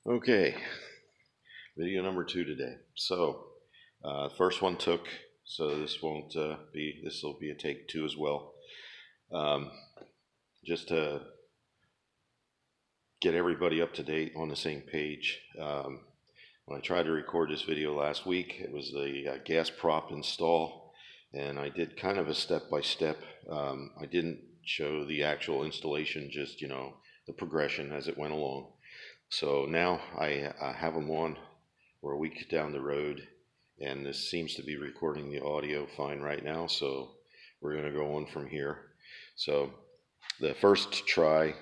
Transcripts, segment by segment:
Okay, video number 2 today. So, first one took, so this won't this will be a take 2 as well. Just to get everybody up to date on the same page. When I tried to record this video last week, it was the gas prop install, and I did kind of a step-by-step. I didn't show the actual installation, just, the progression as it went along. So now I have them on. We're a week down the road, and this seems to be recording the audio fine right now, so we're going to go on from here. So the first try,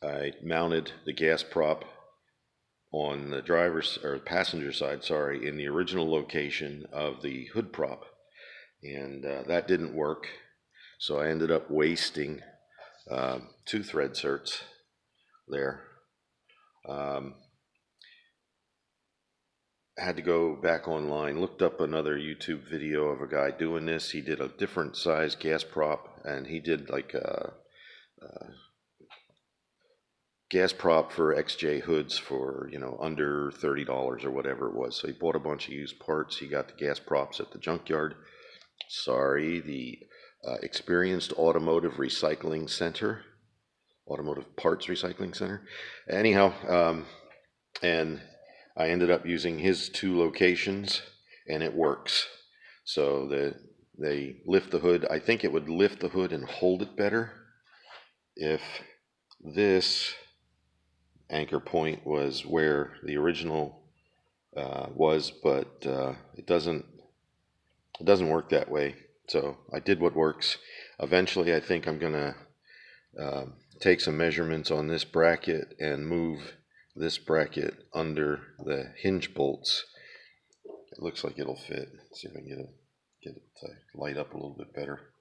I mounted the gas prop on the driver's or passenger side, in the original location of the hood prop, and that didn't work. So I ended up wasting 2 thread certs there. Had to go back online, looked up another YouTube video of a guy doing this. He did a different size gas prop, and he did like a gas prop for XJ hoods for, under $30 or whatever it was. So he bought a bunch of used parts. He got the gas props at the junkyard. The Experienced Automotive Recycling Center, Automotive Parts Recycling Center. Anyhow, and I ended up using his 2 locations, and it works. So they lift the hood. I think it would lift the hood and hold it better if this anchor point was where the original was, but it doesn't work that way. So I did what works. Eventually, I think I'm gonna take some measurements on this bracket and move this bracket under the hinge bolts. It looks like it'll fit. Let's see if I can get it to light up a little bit better.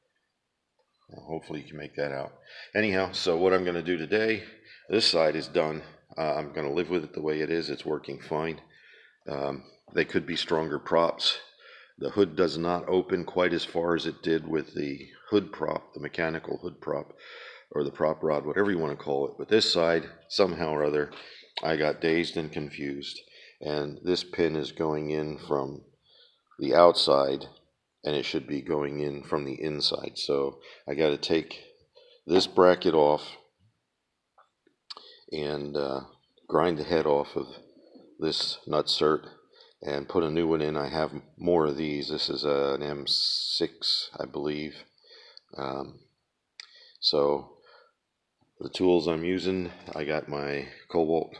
Hopefully you can make that out. Anyhow, so what I'm going to do today, this side is done. I'm going to live with it the way it is. It's working fine. They could be stronger props. The hood does not open quite as far as it did with the hood prop, the mechanical hood prop, or the prop rod, whatever you want to call it. But this side, somehow or other, I got dazed and confused. And this pin is going in from the outside, and it should be going in from the inside. So I got to take this bracket off and grind the head off of this nutsert and put a new one in. I have more of these. This is an M6, I believe. So the tools I'm using, I got my Cobalt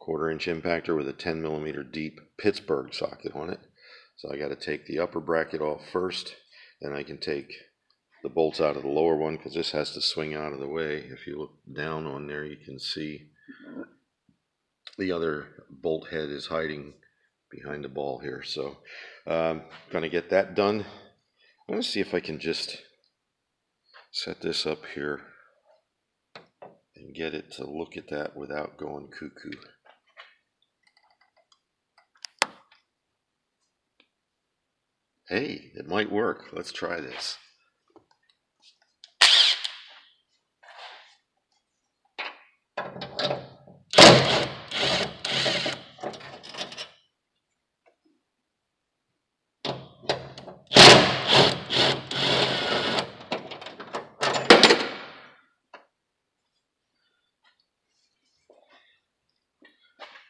1/4 inch impactor with a 10mm deep Pittsburgh socket on it. So I got to take the upper bracket off first, then I can take the bolts out of the lower one, because this has to swing out of the way. If you look down on there, you can see the other bolt head is hiding behind the ball here. So I'm going to get that done. I'm going to see if I can just set this up here and get it to look at that without going cuckoo. Hey, it might work. Let's try this.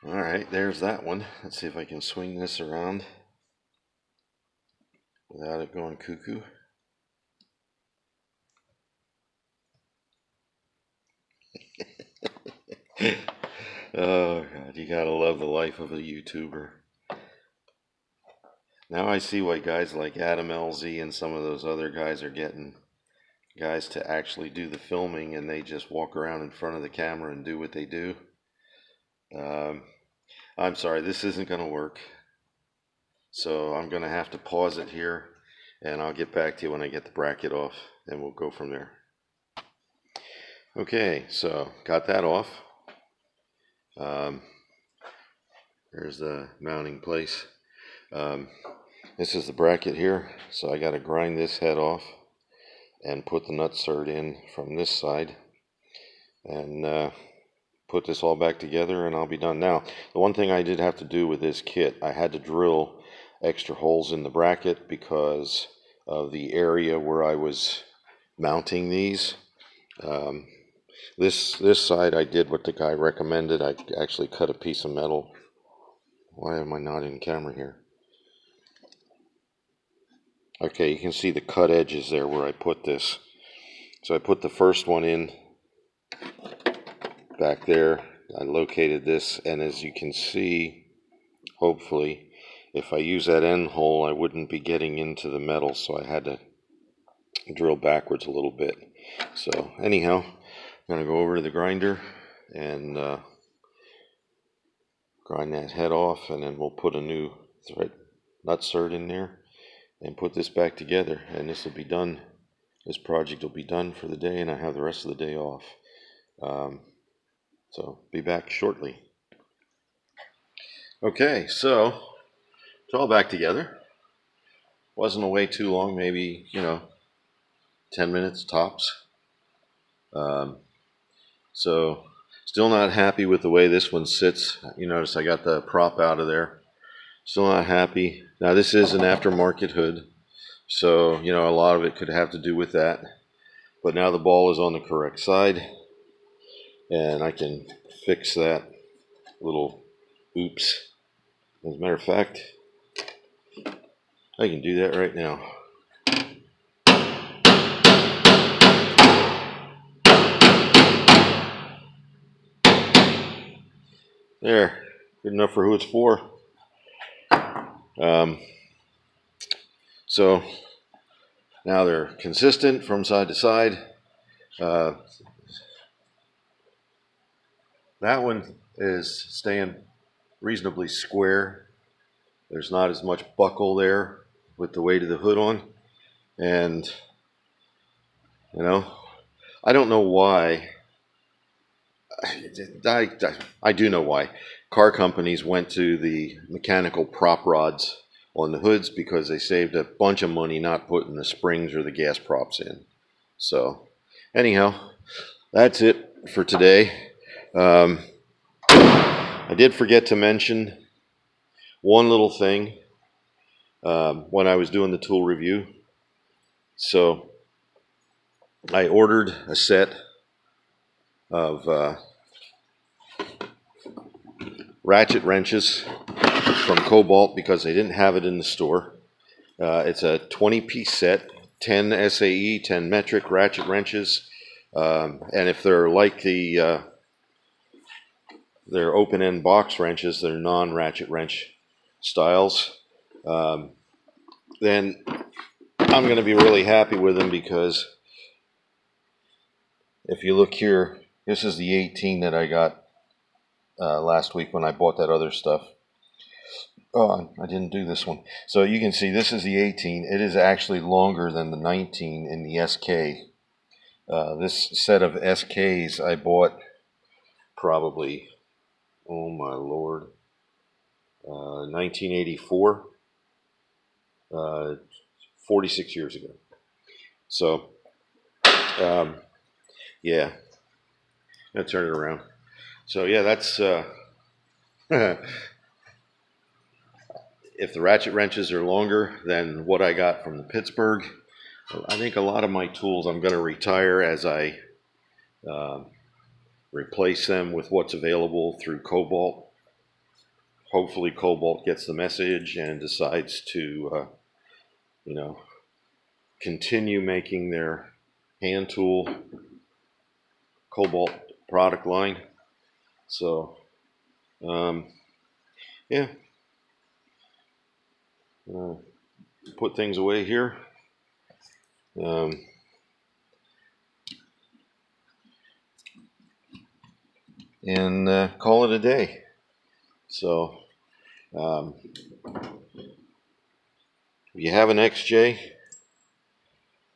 Alright, there's that one. Let's see if I can swing this around without it going cuckoo. Oh God, you gotta love the life of a YouTuber. Now I see why guys like Adam LZ and some of those other guys are getting guys to actually do the filming, and they just walk around in front of the camera and do what they do. I'm sorry, this isn't going to work. So I'm going to have to pause it here, and I'll get back to you when I get the bracket off, and we'll go from there. Okay, so got that off. There's the mounting place. This is the bracket here, so I got to grind this head off and put the nutsert in from this side. And put this all back together and I'll be done. Now, the one thing I did have to do with this kit, I had to drill extra holes in the bracket because of the area where I was mounting these. This side I did what the guy recommended. I actually cut a piece of metal. Why am I not in camera here? Okay, you can see the cut edges there where I put this. So I put the first one in back there. I located this, and as you can see, hopefully, if I use that end hole, I wouldn't be getting into the metal, so I had to drill backwards a little bit. So anyhow, I'm going to go over to the grinder and grind that head off, and then we'll put a new nut cert in there and put this back together, and this will be done. This project will be done for the day, and I have the rest of the day off. So be back shortly. Okay, so it's all back together. Wasn't away too long, maybe 10 minutes tops. So still not happy with the way this one sits. You notice I got the prop out of there. Still not happy. Now this is an aftermarket hood, so a lot of it could have to do with that. But now the ball is on the correct side, and I can fix that little oops. As a matter of fact, I can do that right now. There, good enough for who it's for. So now they're consistent from side to side. That one is staying reasonably square. There's not as much buckle there with the weight of the hood on. And, I don't know why. I do know why. Car companies went to the mechanical prop rods on the hoods because they saved a bunch of money not putting the springs or the gas props in. So, anyhow, that's it for today. I did forget to mention one little thing when I was doing the tool review. So, I ordered a set of ratchet wrenches from Cobalt because they didn't have it in the store. It's a 20-piece set, 10 SAE, 10 metric ratchet wrenches, and if they're like they're open-end box wrenches, they're non-ratchet wrench styles, then I'm going to be really happy with them because if you look here, this is the 18 that I got last week when I bought that other stuff. Oh, I didn't do this one. So you can see this is the 18. It is actually longer than the 19 in the SK. This set of SKs I bought probably, oh my lord, 1984, 46 years ago. So, yeah, I'm gonna turn it around. So yeah, that's if the ratchet wrenches are longer than what I got from the Pittsburgh, I think a lot of my tools I'm going to retire as I replace them with what's available through Cobalt. Hopefully Cobalt gets the message and decides to, continue making their hand tool Cobalt product line. So, yeah. Put things away here. And call it a day. So, if you have an XJ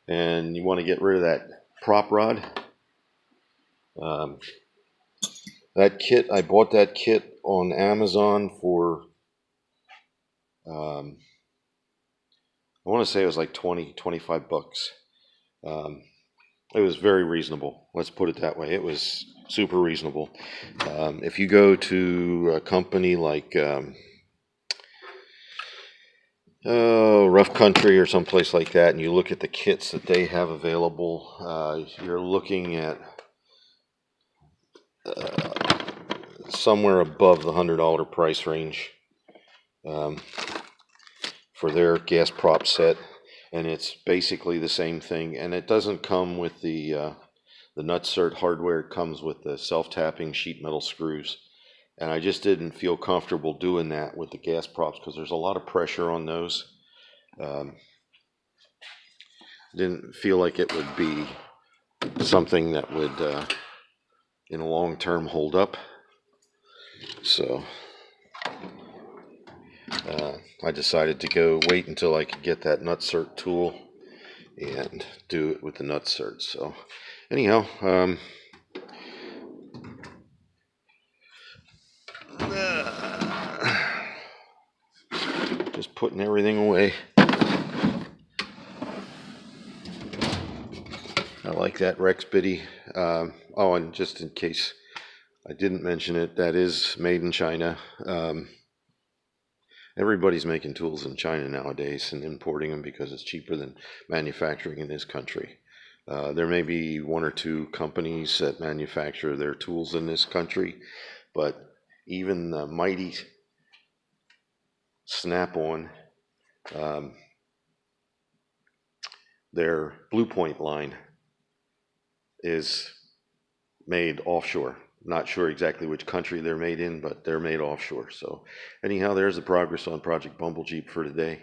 and you want to get rid of that prop rod, that kit, I bought that kit on Amazon for I want to say it was like 25 bucks. It was very reasonable. Let's put it that way. It was super reasonable. If you go to a company like Rough Country or someplace like that, and you look at the kits that they have available, you're looking at somewhere above the $100 price range for their gas prop set, and it's basically the same thing. And it doesn't come with the nutsert hardware. It comes with the self-tapping sheet metal screws, and I just didn't feel comfortable doing that with the gas props because there's a lot of pressure on those. Didn't feel like it would be something that would in the long term hold up. So I decided to go wait until I could get that nutsert tool and do it with the nutsert. So anyhow, just putting everything away. I like that Rex Biddy. Oh, and just in case I didn't mention it, that is made in China. Everybody's making tools in China nowadays and importing them because it's cheaper than manufacturing in this country. There may be one or two companies that manufacture their tools in this country, but even the mighty Snap-on, their Blue Point line is made offshore. Not sure exactly which country they're made in, but they're made offshore. So anyhow, there's the progress on Project Bumble Jeep for today.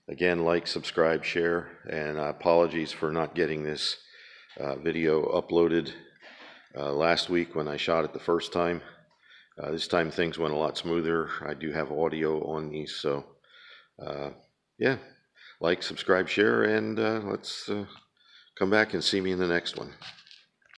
Again, like, subscribe, share, and apologies for not getting this video uploaded last week when I shot it the first time. This time things went a lot smoother. I do have audio on these, so yeah, like, subscribe, share, and let's come back and see me in the next one.